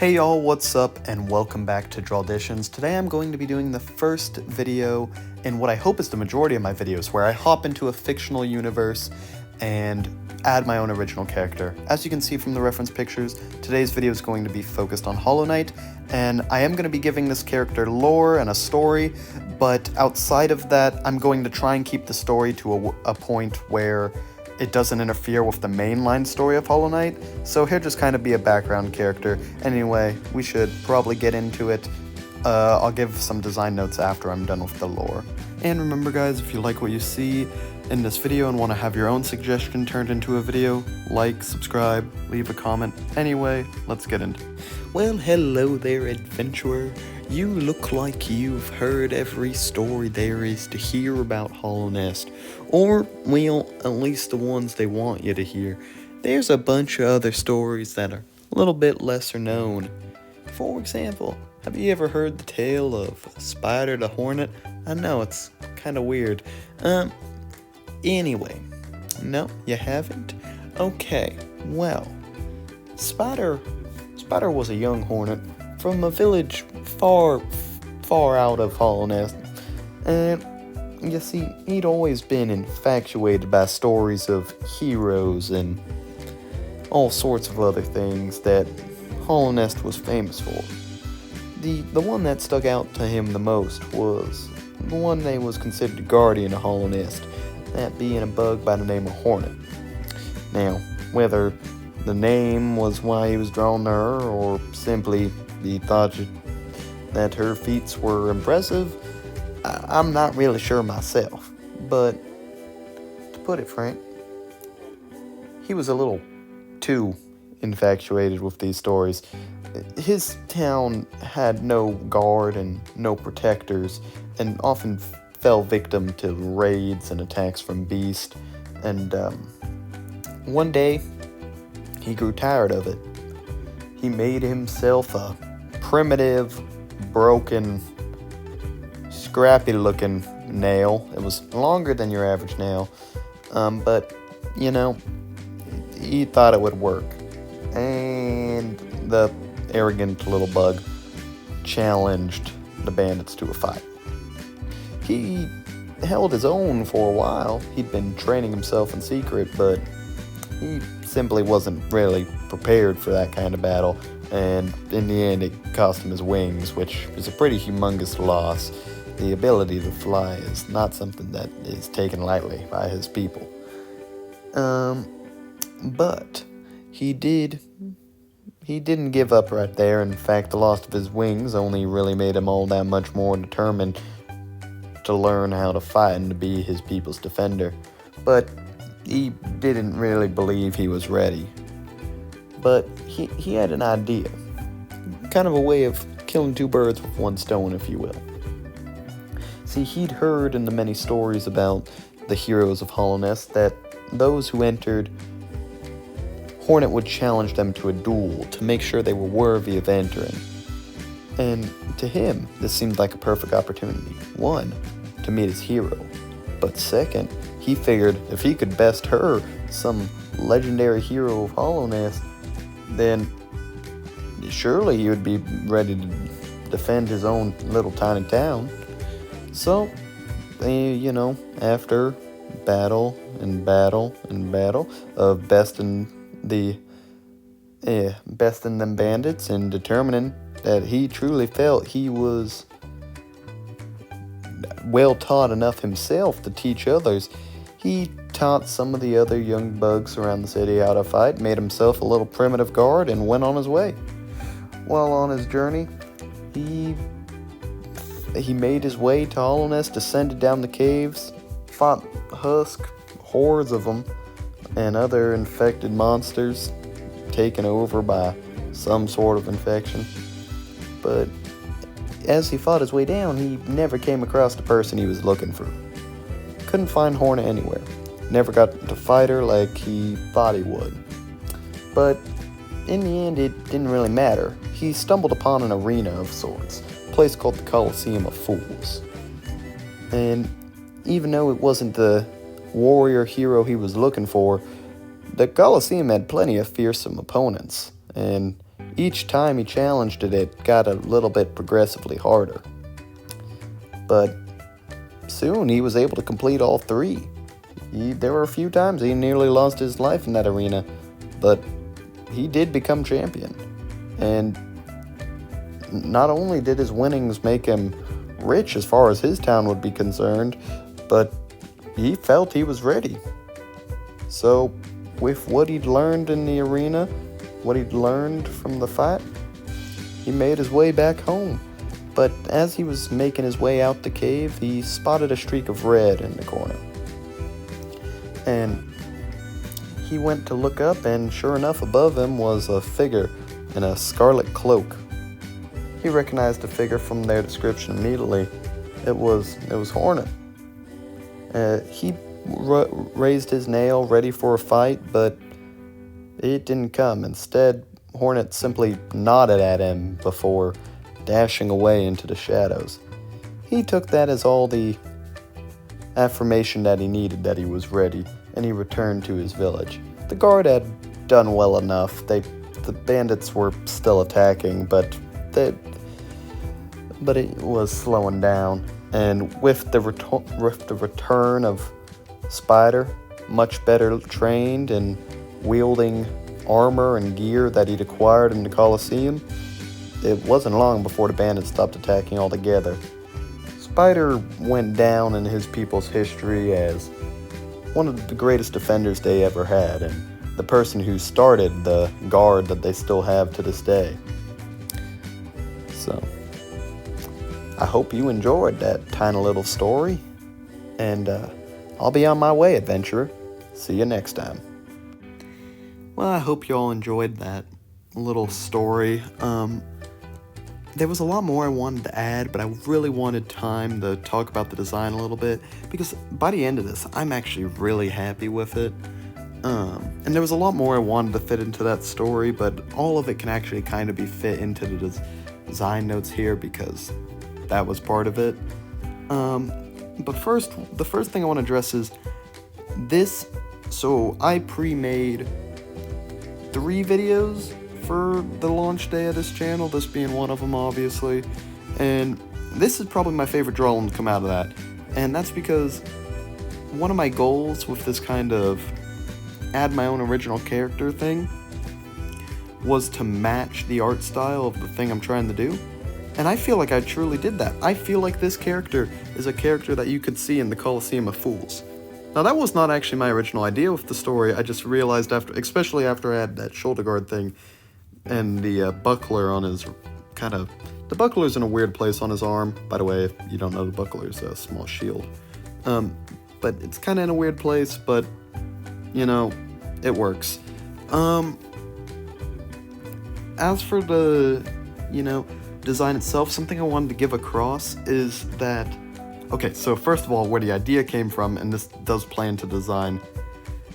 Hey y'all, what's up, and welcome back to Drawditions. Today I'm going to be doing the first video in what I hope is the majority of my videos, where I hop into a fictional universe and add my own original character. As you can see from the reference pictures, today's video is going to be focused on Hollowknight, and I am going to be giving this character lore and a story, but outside of that, I'm going to try and keep the story to a point where it doesn't interfere with the mainline story of Hollowknight, so he'll just kind of be a background character. Anyway, we should probably get into it. I'll give some design notes after I'm done with the lore. And remember guys, if you like what you see in this video and want to have your own suggestion turned into a video, like, subscribe, leave a comment. Anyway, let's get into it. Well, hello there, adventurer. You look like you've heard every story there is to hear about Hollowknight, or, well, at least the ones they want you to hear. There's a bunch of other stories that are a little bit lesser known. For example, have you ever heard the tale of Spider the Hornet? I know, it's kind of weird. Anyway, no, you haven't? Okay, well, Spider was a young hornet from a village far out of Hollowknight, and you see, he'd always been infatuated by stories of heroes and all sorts of other things that Hollowknight was famous for. The one that stuck out to him the most was the one that was considered the guardian of Hollowknight, that being a bug by the name of Hornet. Now, whether the name was why he was drawn to her, or simply he thought that her feats were impressive, I'm not really sure myself. But to put it frank, he was a little too infatuated with these stories. His town had no guard and no protectors, and often fell victim to raids and attacks from beasts. And one day, he grew tired of it. He made himself a primitive, broken, scrappy-looking nail. It was longer than your average nail, but, you know, he thought it would work. And the arrogant little bug challenged the bandits to a fight. He held his own for a while. He'd been training himself in secret, but he simply wasn't really prepared for that kind of battle, and in the end it cost him his wings, which is a pretty humongous loss. The ability to fly is not something that is taken lightly by his people. But he didn't give up right there. In fact, the loss of his wings only really made him all that much more determined to learn how to fight and to be his people's defender. But he didn't really believe he was ready. But he had an idea. Kind of a way of killing two birds with one stone, if you will. See, he'd heard in the many stories about the heroes of Hollowknight that those who entered, Hornet would challenge them to a duel to make sure they were worthy of entering. And to him, this seemed like a perfect opportunity. One, to meet his hero. But second, he figured if he could best her, some legendary hero of Hollowknight, then surely he would be ready to defend his own little tiny town. So, after battle of besting them bandits and determining that he truly felt he was well taught enough himself to teach others, he taught some of the other young bugs around the city how to fight, made himself a little primitive guard, and went on his way. While on his journey, he made his way to Hollowknight, descended down the caves, fought hordes of them, and other infected monsters taken over by some sort of infection. But as he fought his way down, he never came across the person he was looking for. Couldn't find Hornet anywhere. Never got to fight her like he thought he would. But in the end, it didn't really matter. He stumbled upon an arena of sorts, a place called the Coliseum of Fools. And even though it wasn't the warrior hero he was looking for, the Coliseum had plenty of fearsome opponents, and each time he challenged it, it got a little bit progressively harder. But soon he was able to complete all 3. There were a few times he nearly lost his life in that arena, but he did become champion. And not only did his winnings make him rich as far as his town would be concerned, but he felt he was ready. So, with what he'd learned in the arena, what he'd learned from the fight, he made his way back home. But as he was making his way out the cave, he spotted a streak of red in the corner. And he went to look up, and sure enough, above him was a figure in a scarlet cloak. He recognized the figure from their description immediately. It was Hornet. He raised his nail ready for a fight, but it didn't come. Instead, Hornet simply nodded at him before dashing away into the shadows. He took that as all the affirmation that he needed, that he was ready, and he returned to his village. The guard had done well enough. The bandits were still attacking, but it was slowing down. And with the return of Spider, much better trained and wielding armor and gear that he'd acquired in the Colosseum, it wasn't long before the bandits stopped attacking altogether. Spider went down in his people's history as one of the greatest defenders they ever had, and the person who started the guard that they still have to this day. So, I hope you enjoyed that tiny little story, and I'll be on my way, adventurer. See you next time. Well, I hope you all enjoyed that little story. There was a lot more I wanted to add, but I really wanted time to talk about the design a little bit, because by the end of this, I'm actually really happy with it. And there was a lot more I wanted to fit into that story, but all of it can actually kind of be fit into the design notes here, because that was part of it. But first, the first thing I want to address is this. So I pre-made 3 videos for the launch day of this channel, this being one of them, obviously. And this is probably my favorite drawing to come out of that. And that's because one of my goals with this kind of add my own original character thing was to match the art style of the thing I'm trying to do. And I feel like I truly did that. I feel like this character is a character that you could see in the Colosseum of Fools. Now, that was not actually my original idea with the story. I just realized especially after I had that shoulder guard thing and the buckler on his the buckler's in a weird place on his arm. By the way, if you don't know, the buckler's a small shield. But it's kind of in a weird place, but, you know, it works. As for the, design itself, something I wanted to give across is that, okay, so first of all, where the idea came from, and this does play into design.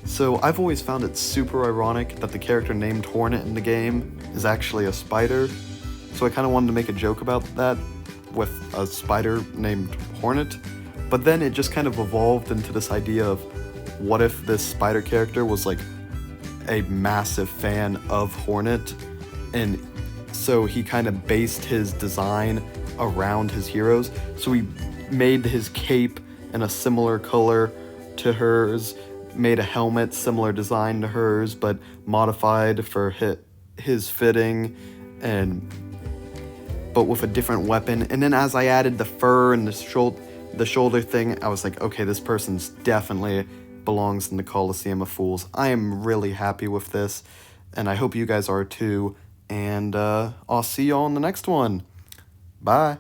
So I've always found it super ironic that the character named Hornet in the game is actually a spider. So I kind of wanted to make a joke about that with a spider named Hornet. But then it just kind of evolved into this idea of what if this spider character was like a massive fan of Hornet, and so he kind of based his design around his heroes. So he made his cape in a similar color to hers, made a helmet similar design to hers, but modified for his fitting, but with a different weapon. And then as I added the fur and the shoulder thing, I was like, okay, this person's definitely belongs in the Colosseum of Fools. I am really happy with this, and I hope you guys are too. And I'll see you all in the next one. Bye.